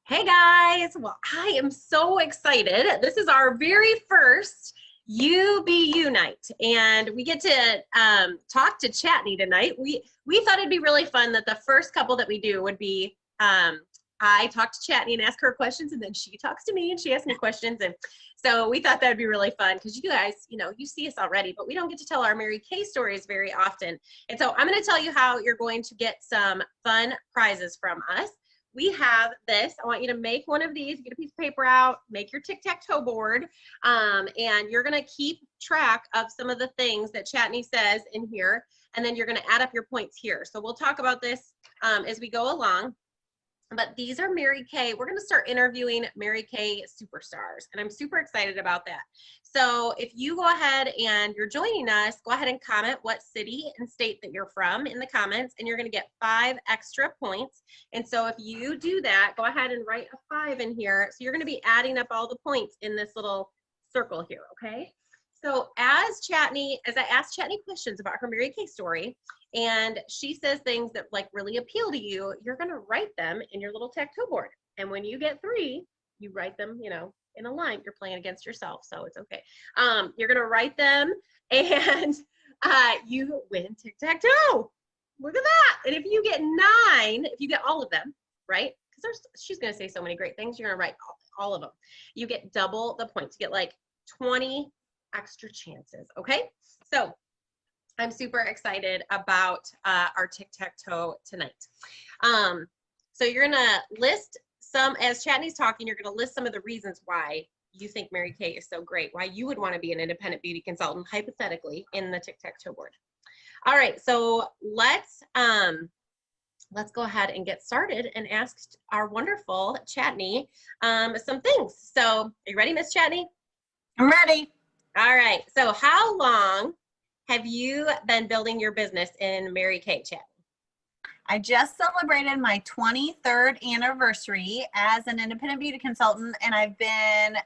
Hey guys, well, I am so excited. This is our very first UBU night, and we get to talk to Chatney tonight. We thought it'd be really fun that the first couple that we do would be I talk to Chatney and ask her questions, and then she talks to me and she asks me questions. And so we thought that'd be really fun because you guys, you see us already, but we don't get to tell our Mary Kay stories very often. And so I'm going to tell you how you're going to get some fun prizes from us. We have this. I want you to make one of these, get a piece of paper out, make your tic-tac-toe board, and you're going to keep track of some of the things that Chatney says in here, and then you're going to add up your points here. So we'll talk about this as we go along. But these are Mary Kay. We're going to start interviewing Mary Kay superstars, and I'm super excited about that. So if you go ahead and you're joining us, go ahead and comment what city and state that you're from in the comments, and you're going to get 5 extra points. And so if you do that, go ahead and write a 5 in here. So you're going to be adding up all the points in this little circle here, okay? So as I asked Chatney questions about her Mary Kay story, and she says things that like really appeal to you, you're gonna write them in your little tic-tac-toe board. And when you get 3, you write them, in a line. You're playing against yourself, so it's okay. You're gonna write them, and you win tic-tac-toe. Look at that. And if you get 9, if you get all of them, right? Because she's gonna say so many great things, you're gonna write all of them. You get double the points. You get like 20 extra chances, okay? So I'm super excited about our tic-tac-toe tonight. So you're gonna list some, as Chatney's talking, you're gonna list some of the reasons why you think Mary Kay is so great, why you would wanna be an independent beauty consultant, hypothetically, in the tic-tac-toe board. All right, so let's go ahead and get started and ask our wonderful Chatney some things. So are you ready, Miss Chatney? I'm ready. All right, so how long have you been building your business in Mary Kay, Chatney? I just celebrated my 23rd anniversary as an independent beauty consultant, and I've been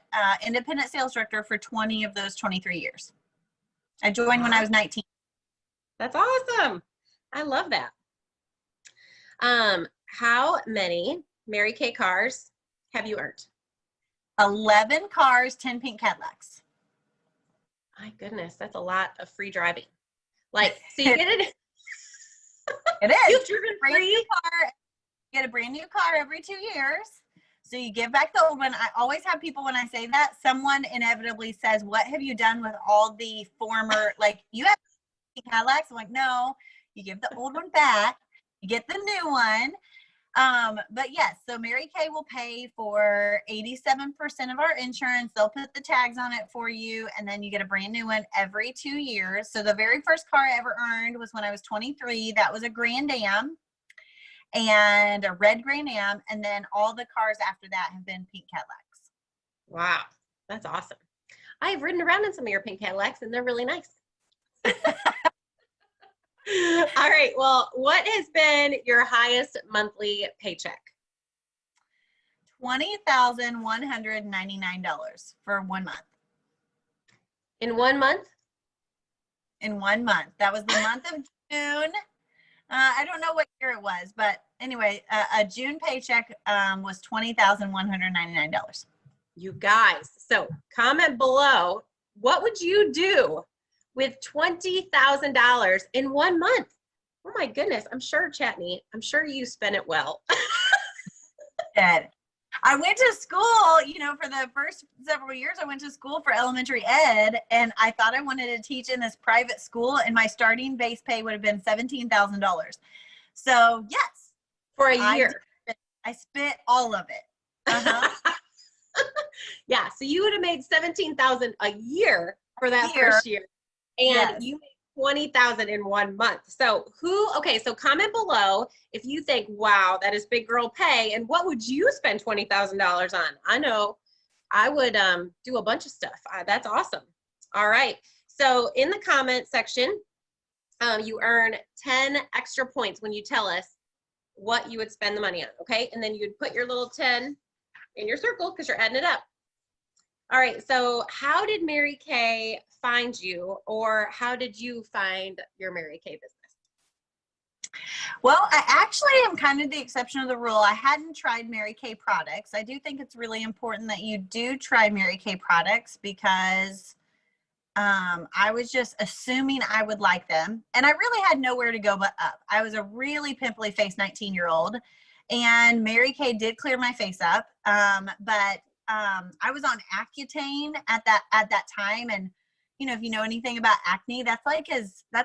independent sales director for 20 of those 23 years. I joined when I was 19. That's awesome. I love that. How many Mary Kay cars have you earned? 11 cars, 10 pink Cadillacs. My goodness, that's a lot of free driving. Like, so you get it. It is. You've driven free? You get a brand new car every 2 years. So you give back the old one. I always have people, when I say that, someone inevitably says, what have you done with all the former, like, you have pink Cadillacs? I'm like, no, you give the old one back. You get the new one. But yes, so Mary Kay will pay for 87% of our insurance. They'll put the tags on it for you, and then you get a brand new one every 2 years. So the very first car I ever earned was when I was 23. That was a Grand Am, and a red Grand Am, and then all the cars after that have been pink Cadillacs. Wow, that's awesome. I've ridden around in some of your pink Cadillacs, and they're really nice. All right, well, what has been your highest monthly paycheck? $20,199 for 1 month. In 1 month? In 1 month. That was the month of June. I don't know what year it was, but anyway, a June paycheck was $20,199. You guys, so comment below, what would you do with $20,000 in 1 month? Oh my goodness, I'm sure, Chatney, I'm sure you spent it well. I went to school, for the first several years, I went to school for elementary ed, and I thought I wanted to teach in this private school, and my starting base pay would have been $17,000. So yes. For a year. I spent all of it. Uh-huh. Yeah, so you would have made $17,000 a year for that first year. And yes, you made $20,000 in 1 month. So so comment below if you think, wow, that is big girl pay, and what would you spend $20,000 on? I know I would do a bunch of stuff. That's awesome. All right. So in the comment section, you earn 10 extra points when you tell us what you would spend the money on, okay? And then you'd put your little 10 in your circle because you're adding it up. All right, so how did Mary Kay find you, or how did you find your Mary Kay business? Well, I actually am kind of the exception of the rule. I hadn't tried Mary Kay products. I do think it's really important that you do try Mary Kay products because I was just assuming I would like them. And I really had nowhere to go but up. I was a really pimply faced 19-year-old, and Mary Kay did clear my face up. But I was on Accutane at that time. And if you know anything about acne, that's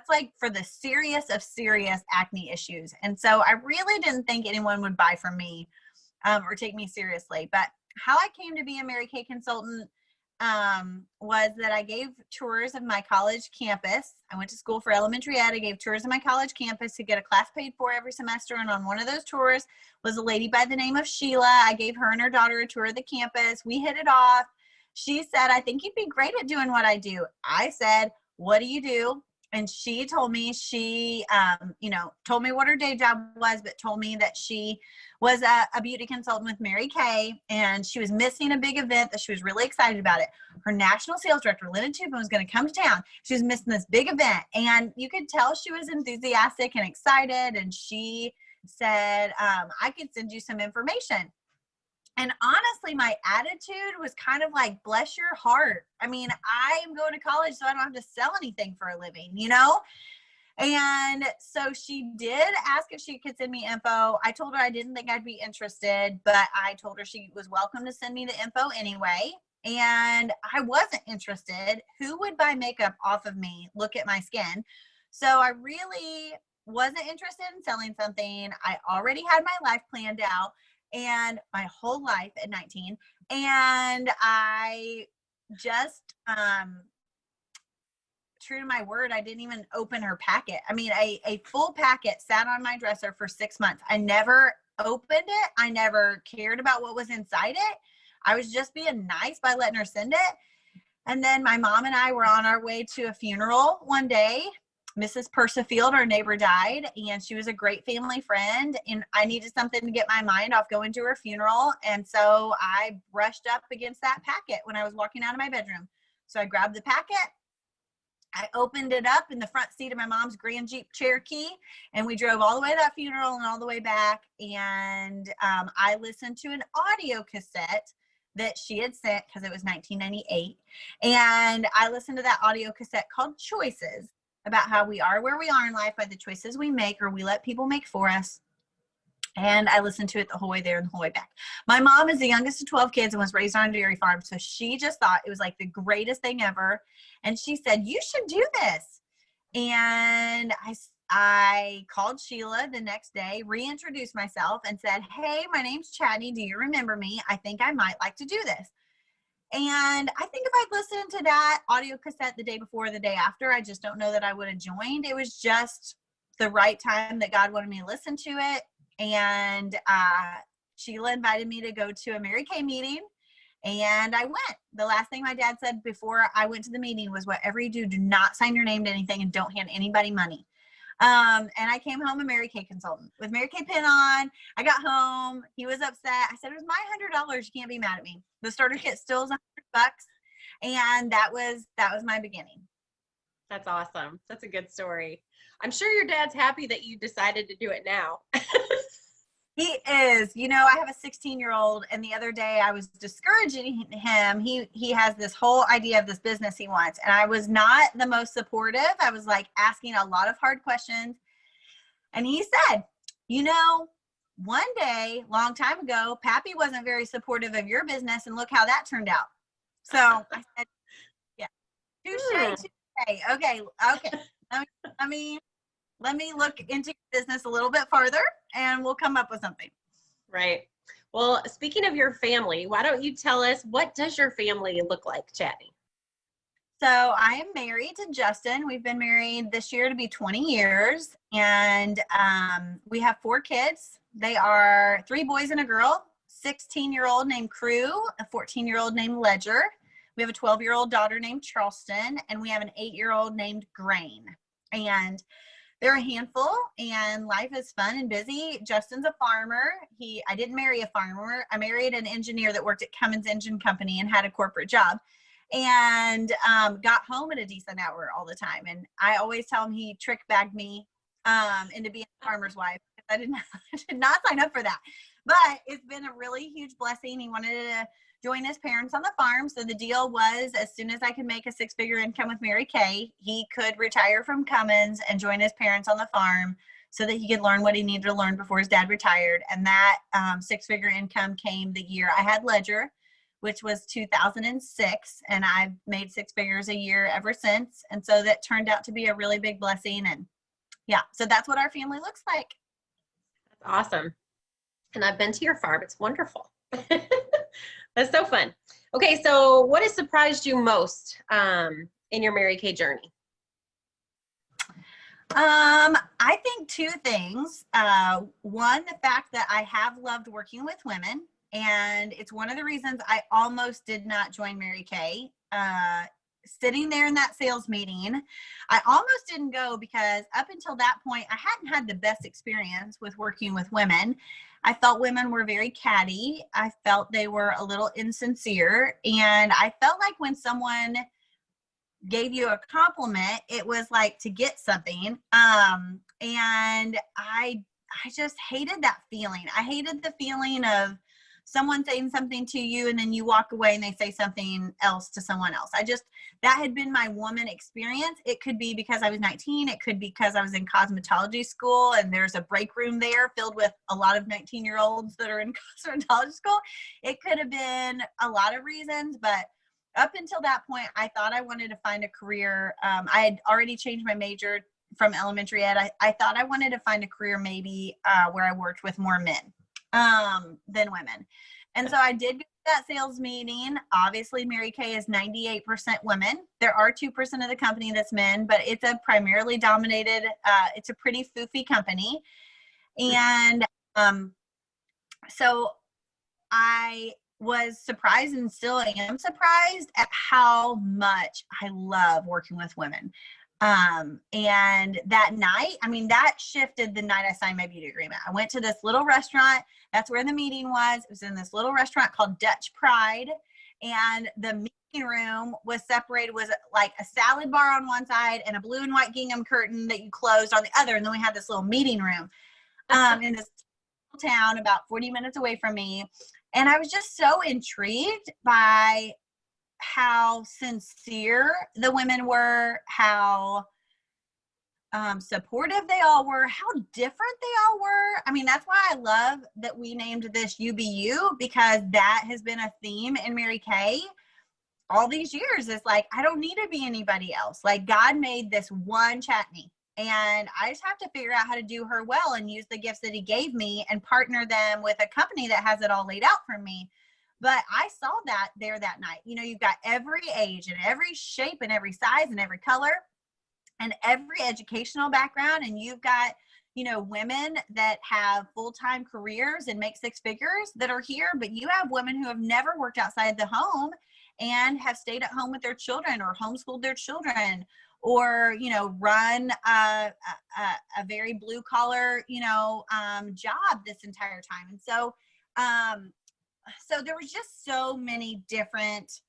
like for the serious of serious acne issues. And so I really didn't think anyone would buy from me or take me seriously. But how I came to be a Mary Kay consultant was that I gave tours of my college campus. I went to school for elementary ed. I gave tours of my college campus to get a class paid for every semester. And on one of those tours was a lady by the name of Sheila. I gave her and her daughter a tour of the campus. We hit it off. She said, I think you'd be great at doing what I do. I said, what do you do? And she told me told me what her day job was, but told me that she was a beauty consultant with Mary Kay, and she was missing a big event that she was really excited about it. Her national sales director, Linda Tupin, was going to come to town. She was missing this big event, and you could tell she was enthusiastic and excited, and she said, I could send you some information. And honestly, my attitude was kind of like, bless your heart. I mean, I am going to college, so I don't have to sell anything for a living, And so she did ask if she could send me info. I told her I didn't think I'd be interested, but I told her she was welcome to send me the info anyway. And I wasn't interested. Who would buy makeup off of me? Look at my skin. So I really wasn't interested in selling something. I already had my life planned out, and my whole life at 19. And I just, true to my word, I didn't even open her packet. I mean, a full packet sat on my dresser for 6 months. I never opened it. I never cared about what was inside it. I was just being nice by letting her send it. And then my mom and I were on our way to a funeral one day. Mrs. Persifield, our neighbor, died, and she was a great family friend, and I needed something to get my mind off going to her funeral. And so I brushed up against that packet when I was walking out of my bedroom. So I grabbed the packet, I opened it up in the front seat of my mom's Grand Jeep Cherokee, and we drove all the way to that funeral and all the way back. And I listened to an audio cassette that she had sent, because it was 1998. And I listened to that audio cassette called Choices, about how we are where we are in life by the choices we make or we let people make for us. And I listened to it the whole way there and the whole way back. My mom is the youngest of 12 kids and was raised on a dairy farm. So she just thought it was like the greatest thing ever. And she said, you should do this. And I called Sheila the next day, reintroduced myself and said, hey, my name's Chatney. Do you remember me? I think I might like to do this. And I think if I'd listened to that audio cassette the day before or the day after, I just don't know that I would have joined. It was just the right time that God wanted me to listen to it. And Sheila invited me to go to a Mary Kay meeting, and I went. The last thing my dad said before I went to the meeting was, whatever you do, do not sign your name to anything and don't hand anybody money. And I came home a Mary Kay consultant with Mary Kay pin on. I got home. He was upset. I said, it was my $100. You can't be mad at me. The starter kit still is $100. And that was my beginning. That's awesome. That's a good story. I'm sure your dad's happy that you decided to do it now. He is. I have a 16-year-old, and the other day I was discouraging him. He has this whole idea of this business he wants, and I was not the most supportive. I was like asking a lot of hard questions. And he said, one day, long time ago, Pappy wasn't very supportive of your business, and look how that turned out. So I said, yeah, touche. Okay. Let me look into your business a little bit farther, and we'll come up with something. Right. Well, speaking of your family, why don't you tell us, what does your family look like, Chatney? So I am married to Justin. We've been married this year to be 20 years, and we have 4 kids. They are 3 boys and a girl, 16-year-old named Crew, a 14-year-old named Ledger. We have a 12-year-old daughter named Charleston, and we have an 8-year-old named Grain. And they're a handful, and life is fun and busy. Justin's a farmer. I didn't marry a farmer. I married an engineer that worked at Cummins Engine Company and had a corporate job, and got home at a decent hour all the time. And I always tell him he trick bagged me into being a farmer's wife. I did not sign up for that, but it's been a really huge blessing. He wanted to join his parents on the farm. So the deal was, as soon as I could make a 6-figure income with Mary Kay, he could retire from Cummins and join his parents on the farm so that he could learn what he needed to learn before his dad retired. And that 6-figure income came the year I had Ledger, which was 2006. And I've made 6 figures a year ever since. And so that turned out to be a really big blessing. And yeah, so that's what our family looks like. That's awesome. And I've been to your farm. It's wonderful. That's so fun. Okay, so what has surprised you most in your Mary Kay journey? I think 2 things. One, the fact that I have loved working with women, and it's one of the reasons I almost did not join Mary Kay. Sitting there in that sales meeting, I almost didn't go because up until that point, I hadn't had the best experience with working with women. I felt women were very catty. I felt they were a little insincere. And I felt like when someone gave you a compliment, it was like to get something. And I just hated that feeling. I hated the feeling of someone saying something to you and then you walk away and they say something else to someone else. That had been my woman experience. It could be because I was 19. It could be because I was in cosmetology school and there's a break room there filled with a lot of 19-year-olds that are in cosmetology school. It could have been a lot of reasons, but up until that point, I thought I wanted to find a career. I had already changed my major from elementary ed. I thought I wanted to find a career maybe where I worked with more men than women. And so I did go to that sales meeting. Obviously, Mary Kay is 98% women. There are 2% of the company that's men, but it's a primarily dominated, it's a pretty foofy company. And so I was surprised, and still am surprised at how much I love working with women. And that night, that shifted the night I signed my beauty agreement. I went to this little restaurant. That's where the meeting was. It was in this little restaurant called Dutch Pride. And the meeting room was separated, was like a salad bar on one side and a blue and white gingham curtain that you closed on the other. And then we had this little meeting room in this town about 40 minutes away from me. And I was just so intrigued by how sincere the women were, how supportive they all were, how different they all were. That's why I love that we named this You Be You, because that has been a theme in Mary Kay all these years. It's like, I don't need to be anybody else. Like, God made this one Chatney, and I just have to figure out how to do her well and use the gifts that he gave me and partner them with a company that has it all laid out for me. But I saw that there that night. You've got every age and every shape and every size and every color and every educational background. And you've got, women that have full-time careers and make 6 figures that are here. But you have women who have never worked outside the home and have stayed at home with their children or homeschooled their children, or, run a very blue collar, job this entire time. And so, so there was just so many differences.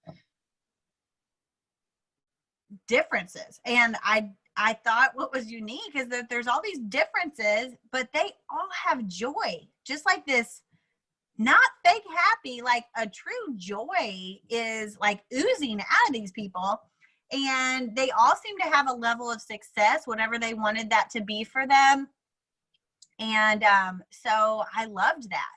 And I thought what was unique is that there's all these differences, but they all have joy, just like this, not fake happy, like a true joy is like oozing out of these people. And they all seem to have a level of success, whatever they wanted that to be for them. And so I loved that.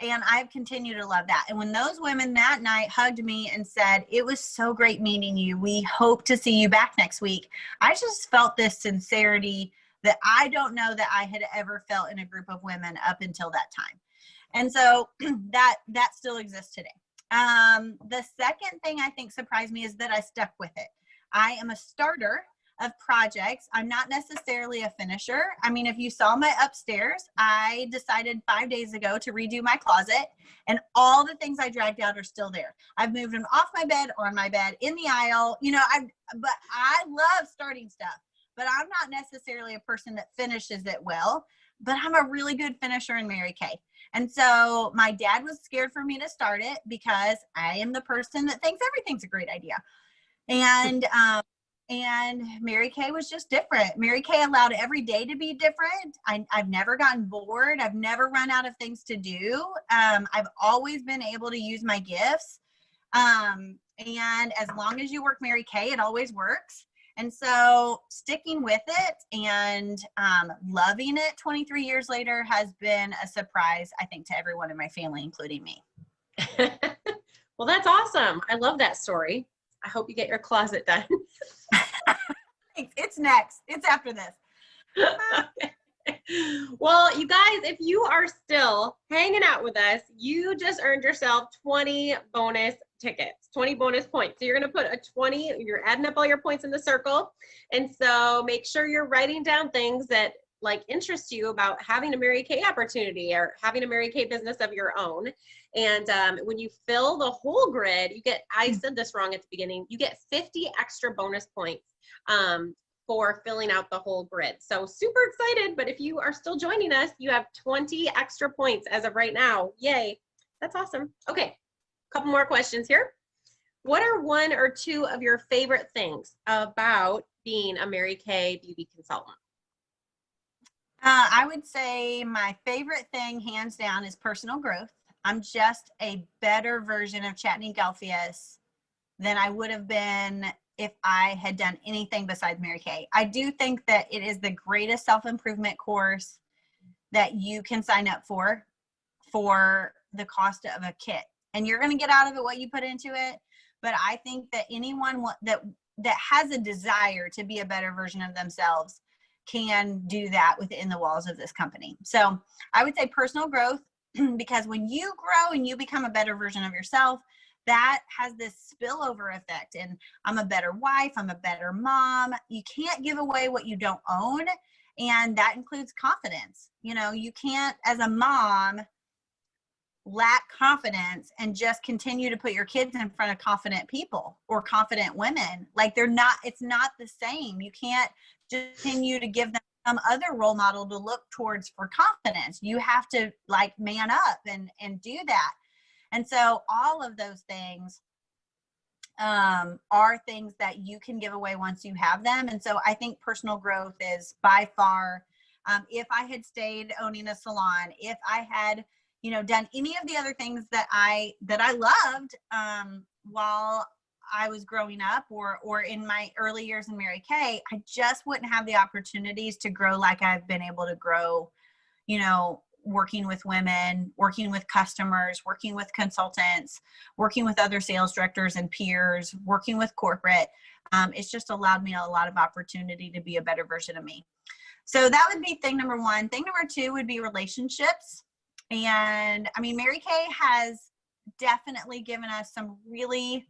And I've continued to love that. And when those women that night hugged me and said, "It was so great meeting you. We hope to see you back next week," I just felt this sincerity that I don't know that I had ever felt in a group of women up until that time. And so that still exists today. The second thing I think surprised me is that I stuck with it. I am a starter of projects. I'm not necessarily a finisher. If you saw my upstairs, I decided 5 days ago to redo my closet, and all the things I dragged out are still there. I've moved them off my bed, on my bed, in the aisle, but I love starting stuff, but I'm not necessarily a person that finishes it well, but I'm a really good finisher in Mary Kay. And so my dad was scared for me to start it because I am the person that thinks everything's a great idea. And And Mary Kay was just different. Mary Kay allowed every day to be different. I've never gotten bored. I've never run out of things to do. I've always been able to use my gifts. And as long as you work Mary Kay, it always works. And so sticking with it and loving it 23 years later has been a surprise, I think, to everyone in my family, including me. Well, that's awesome. I love that story. I hope you get your closet done. It's next. It's after this. Okay. Well, you guys, if you are still hanging out with us, you just earned yourself 20 bonus tickets, 20 bonus points. So you're going to put a 20, you're adding up all your points in the circle. And so make sure you're writing down things that like interest you about having a Mary Kay opportunity or having a Mary Kay business of your own. And when you fill the whole grid, you get, I said this wrong at the beginning, you get 50 extra bonus points for filling out the whole grid. So super excited, but if you are still joining us, you have 20 extra points as of right now. Yay, that's awesome. Okay, a couple more questions here. What are one or two of your favorite things about being a Mary Kay beauty consultant? I would say my favorite thing, hands down, is personal growth. I'm just a better version of Chatney than I would have been if I had done anything besides Mary Kay. I do think that it is the greatest self-improvement course that you can sign up for the cost of a kit. And you're going to get out of it what you put into it. But I think that anyone that has a desire to be a better version of themselves can do that within the walls of this company. So I would say personal growth, because when you grow and you become a better version of yourself, that has this spillover effect. And I'm a better wife, I'm a better mom. You can't give away what you don't own. And that includes confidence. You know, you can't, as a mom, lack confidence and just continue to put your kids in front of confident people or confident women. Like it's not the same. You can't just continue to give them some other role model to look towards for confidence. You have to like man up and do that. And so all of those things are things that you can give away once you have them. And so I think personal growth is by far, if I had stayed owning a salon, if I had, done any of the other things that I loved while I was growing up or in my early years in Mary Kay, I just wouldn't have the opportunities to grow like I've been able to grow, working with women, working with customers, working with consultants, working with other sales directors and peers, working with corporate. It's just allowed me a lot of opportunity to be a better version of me. So that would be thing number one. Thing number two would be relationships. And I mean, Mary Kay has definitely given us some really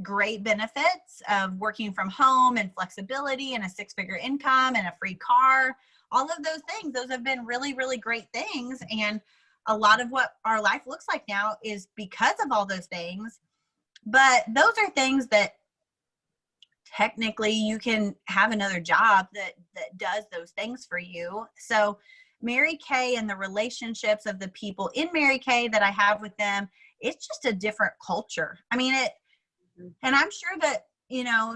great benefits of working from home and flexibility and a 6-figure income and a free car. All of those things, those have been really, really great things. And a lot of what our life looks like now is because of all those things. But those are things that technically you can have another job that does those things for you. So Mary Kay and the relationships of the people in Mary Kay that I have with them, it's just a different culture. I mean, and I'm sure that,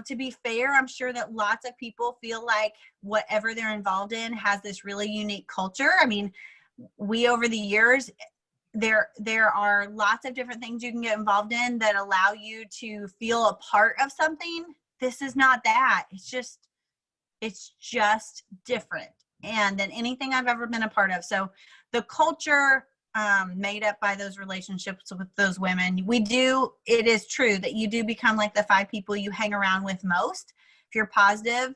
to be fair, I'm sure that lots of people feel like whatever they're involved in has this really unique culture. I mean, over the years, there are lots of different things you can get involved in that allow you to feel a part of something. This is not that. It's just different than anything I've ever been a part of. So the culture made up by those relationships with those women, it is true that you do become like the 5 people you hang around with most. If you're positive,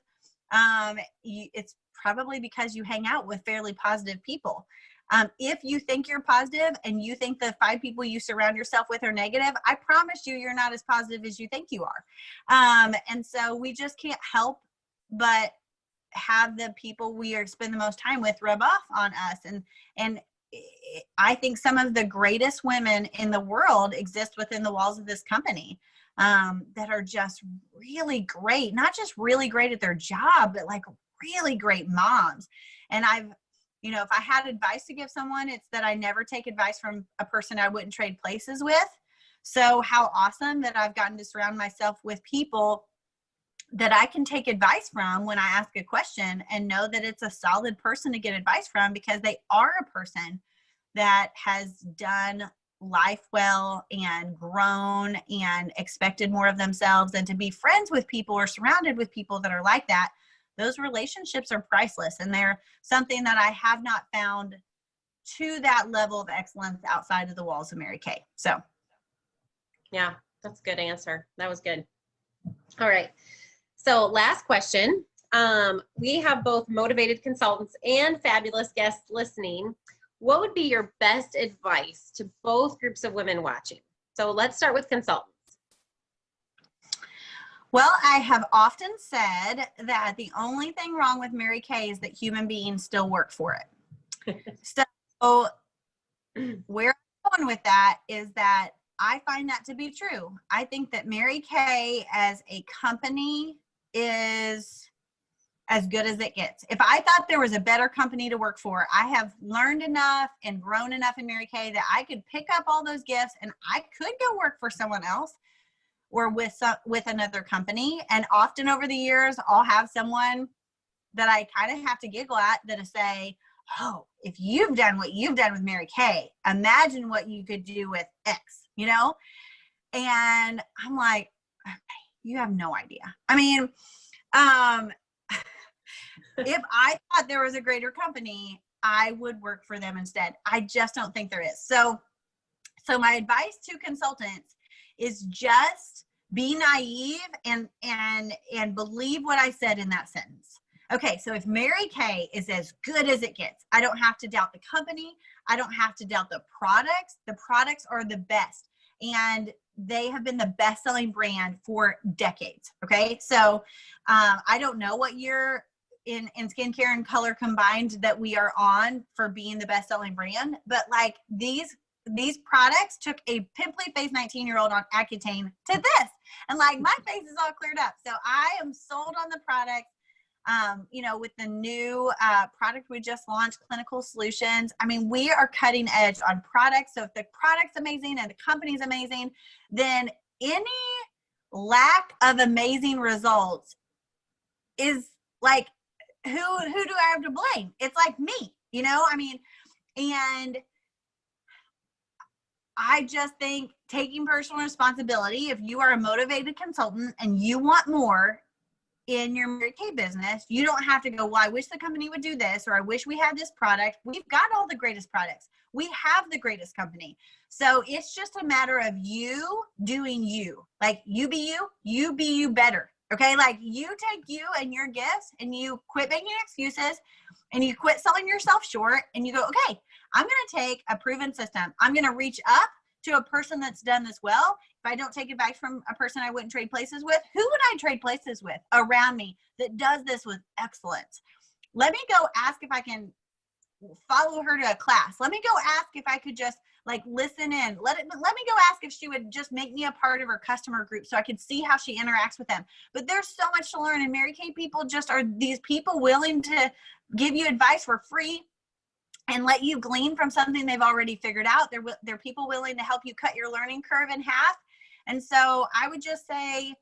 it's probably because you hang out with fairly positive people. If you think you're positive and you think the 5 people you surround yourself with are negative, I promise you're not as positive as you think you are. And so we just can't help but have the people we spend the most time with rub off on us. And I think some of the greatest women in the world exist within the walls of this company that are just really great, not just really great at their job, but like really great moms. And if I had advice to give someone, it's that I never take advice from a person I wouldn't trade places with. So how awesome that I've gotten to surround myself with people that I can take advice from when I ask a question and know that it's a solid person to get advice from, because they are a person that has done life well and grown and expected more of themselves. And to be friends with people or surrounded with people that are like that, those relationships are priceless. And they're something that I have not found to that level of excellence outside of the walls of Mary Kay. So. Yeah, that's a good answer. That was good. All right. So last question. We have both motivated consultants and fabulous guests listening. What would be your best advice to both groups of women watching? So let's start with consultants. Well, I have often said that the only thing wrong with Mary Kay is that human beings still work for it. So where I'm going with that is that I find that to be true. I think that Mary Kay as a company is as good as it gets. If I thought there was a better company to work for, I have learned enough and grown enough in Mary Kay that I could pick up all those gifts and I could go work for someone else or with another company. And often over the years, I'll have someone that I kind of have to giggle at that is say, oh, if you've done what you've done with Mary Kay, imagine what you could do with X, you know? And I'm like, okay, you have no idea. I mean, if I thought there was a greater company, I would work for them instead. I just don't think there is. So my advice to consultants is just be naive and believe what I said in that sentence. Okay, so if Mary Kay is as good as it gets, I don't have to doubt the company. I don't have to doubt the products. The products are the best. And they have been the best-selling brand for decades, okay? So I don't know what year in skincare and color combined that we are on for being the best-selling brand, but like these products took a pimply-faced 19-year-old on Accutane to this. And like my face is all cleared up. So I am sold on the product. You know, with the new product we just launched, Clinical Solutions, I mean, we are cutting edge on products. So if the product's amazing and the company's amazing, then any lack of amazing results is like, who do I have to blame? It's like me, you know, I mean, and I just think taking personal responsibility, if you are a motivated consultant and you want more in your Mary Kay business, you don't have to go, well, I wish the company would do this, or I wish we had this product. We've got all the greatest products. We have the greatest company. So it's just a matter of you doing you. Like you be you better. Okay. Like you take you and your gifts and you quit making excuses and you quit selling yourself short and you go, okay, I'm going to take a proven system. I'm going to reach up to a person that's done this well. If I don't take advice from a person I wouldn't trade places with, who would I trade places with around me that does this with excellence? Let me go ask if I can follow her to a class. Let me go ask if I could just like listen in. Let me go ask if she would just make me a part of her customer group so I could see how she interacts with them. But there's so much to learn, and Mary Kay people just are these people willing to give you advice for free and let you glean from something they've already figured out. They're people willing to help you cut your learning curve in half. And so I would just say,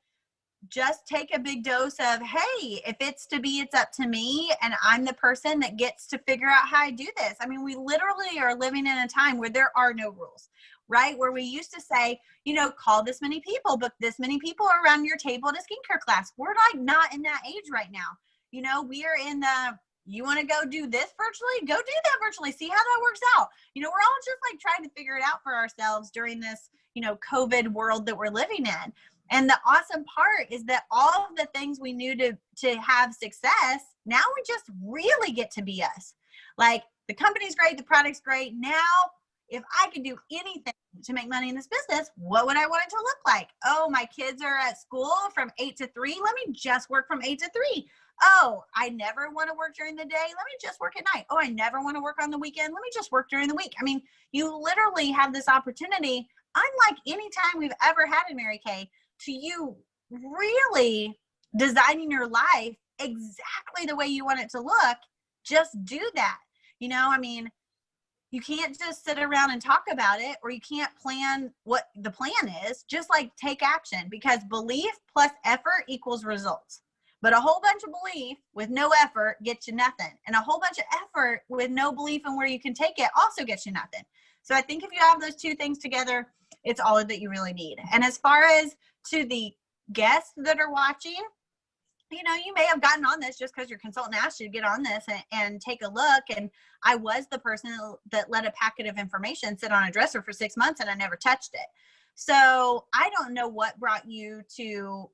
just take a big dose of, hey, if it's to be, it's up to me. And I'm the person that gets to figure out how I do this. I mean, we literally are living in a time where there are no rules, right? Where we used to say, you know, call this many people, book this many people around your table at a skincare class. We're like not in that age right now. You know, we are in the, you want to go do this virtually? Go do that virtually. See how that works out. You know, we're all just like trying to figure it out for ourselves during this, you know, COVID world that we're living in. And the awesome part is that all of the things we knew to have success, now we just really get to be us. Like the company's great, the product's great. Now, if I could do anything to make money in this business, what would I want it to look like? Oh, my kids are at school from 8 to 3. Let me just work from 8 to 3. Oh, I never want to work during the day. Let me just work at night. Oh, I never want to work on the weekend. Let me just work during the week. I mean, you literally have this opportunity, unlike any time we've ever had in Mary Kay, to you really designing your life exactly the way you want it to look. Just do that. You know, I mean, you can't just sit around and talk about it, or you can't plan what the plan is. Just like take action, because belief plus effort equals results. But a whole bunch of belief with no effort gets you nothing. And a whole bunch of effort with no belief in where you can take it also gets you nothing. So I think if you have those two things together, it's all that you really need. And as far as to the guests that are watching, you know, you may have gotten on this just because your consultant asked you to get on this and take a look. And I was the person that let a packet of information sit on a dresser for 6 months and I never touched it. So I don't know what brought you to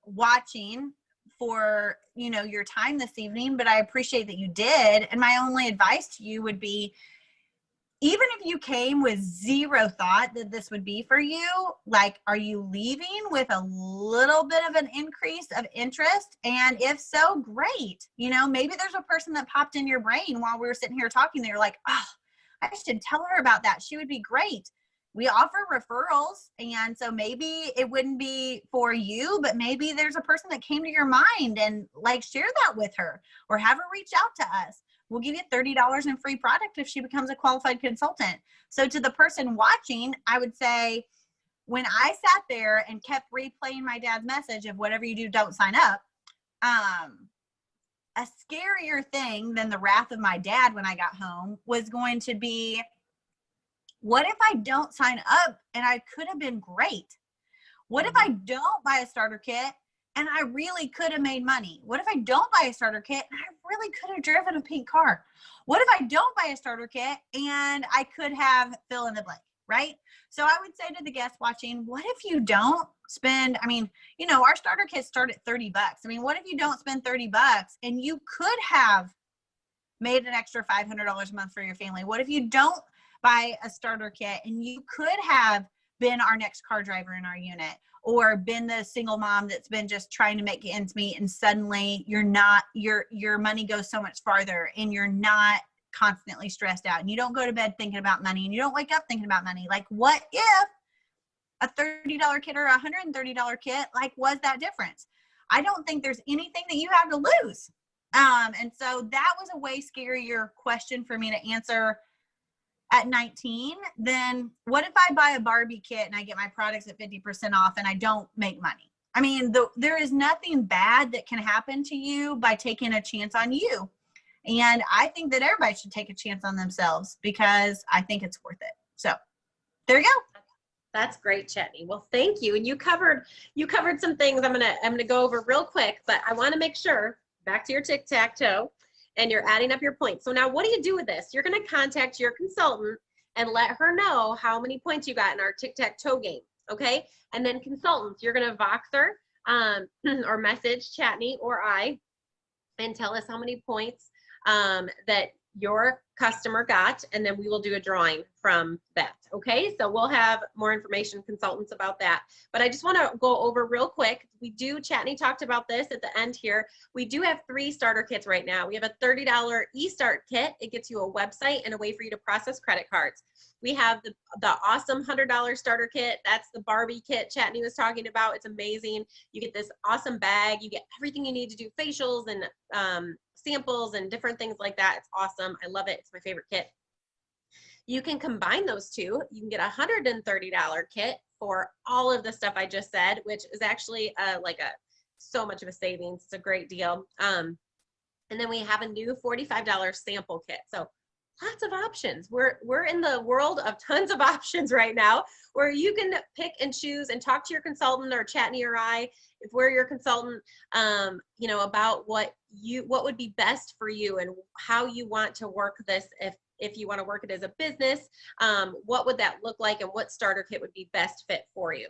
watching for, you know, your time this evening, but I appreciate that you did. And my only advice to you would be, even if you came with zero thought that this would be for you, like, are you leaving with a little bit of an increase of interest? And if so, great. You know, maybe there's a person that popped in your brain while we were sitting here talking. They're like, oh, I should tell her about that. She would be great. We offer referrals. And so maybe it wouldn't be for you, but maybe there's a person that came to your mind, and like, share that with her or have her reach out to us. We'll give you $30 in free product if she becomes a qualified consultant. So to the person watching, I would say, when I sat there and kept replaying my dad's message of whatever you do, don't sign up, a scarier thing than the wrath of my dad when I got home was going to be, what if I don't sign up and I could have been great? What if I don't buy a starter kit and I really could have made money? What if I don't buy a starter kit and I really could have driven a pink car? What if I don't buy a starter kit and I could have fill in the blank, right? So I would say to the guests watching, what if you don't spend, I mean, you know, our starter kits start at $30. I mean, what if you don't spend $30 and you could have made an extra $500 a month for your family? What if you don't buy a starter kit and you could have been our next car driver in our unit, or been the single mom that's been just trying to make ends meet, and suddenly you're not, your money goes so much farther and you're not constantly stressed out, and you don't go to bed thinking about money, and you don't wake up thinking about money. Like, what if a $30 kit or a $130 kit, like, was that difference? I don't think there's anything that you have to lose. And so that was a way scarier question for me to answer at 19, then what if I buy a Barbie kit and I get my products at 50% off and I don't make money? I mean, there is nothing bad that can happen to you by taking a chance on you. And I think that everybody should take a chance on themselves, because I think it's worth it. So there you go. That's great, Chatney. Well, thank you. And you covered some things I'm gonna go over real quick, but I want to make sure, back to your tic-tac-toe, and you're adding up your points. So now what do you do with this? You're going to contact your consultant and let her know how many points you got in our tic-tac-toe game, okay? And then consultants, you're going to Voxer or message Chatney or I and tell us how many points that your customer got, and then we will do a drawing from that, okay? So we'll have more information, consultants, about that. But I just want to go over real quick. We do, Chatney talked about this at the end here. We do have 3 starter kits right now. We have a $30 eStart kit. It gets you a website and a way for you to process credit cards. We have the awesome $100 starter kit. That's the Barbie kit Chatney was talking about. It's amazing. You get this awesome bag. You get everything you need to do facials and samples and different things like that. It's awesome. I love it. It's my favorite kit. You can combine those two. You can get a $130 kit for all of the stuff I just said, which is actually so much of a savings. It's a great deal. And then we have a new $45 sample kit. So lots of options. We're in the world of tons of options right now, where you can pick and choose and talk to your consultant, or Chatney or I, if we're your consultant, you know, about what would be best for you and how you want to work this. If you want to work it as a business, what would that look like, and what starter kit would be best fit for you?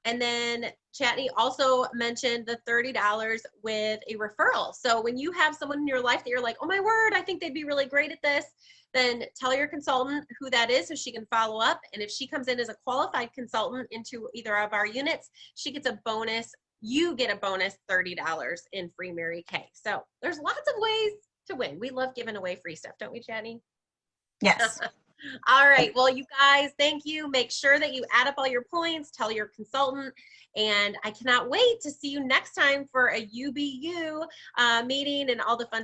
And then Chatney also mentioned the $30 with a referral. So when you have someone in your life that you're like, oh my word, I think they'd be really great at this, then tell your consultant who that is so she can follow up. And if she comes in as a qualified consultant into either of our units, she gets a bonus. You get a bonus $30 in free Mary Kay. So there's lots of ways to win. We love giving away free stuff, don't we, Chatney? Yes. All right. Well, you guys, thank you. Make sure that you add up all your points, tell your consultant, and I cannot wait to see you next time for a UBU meeting and all the fun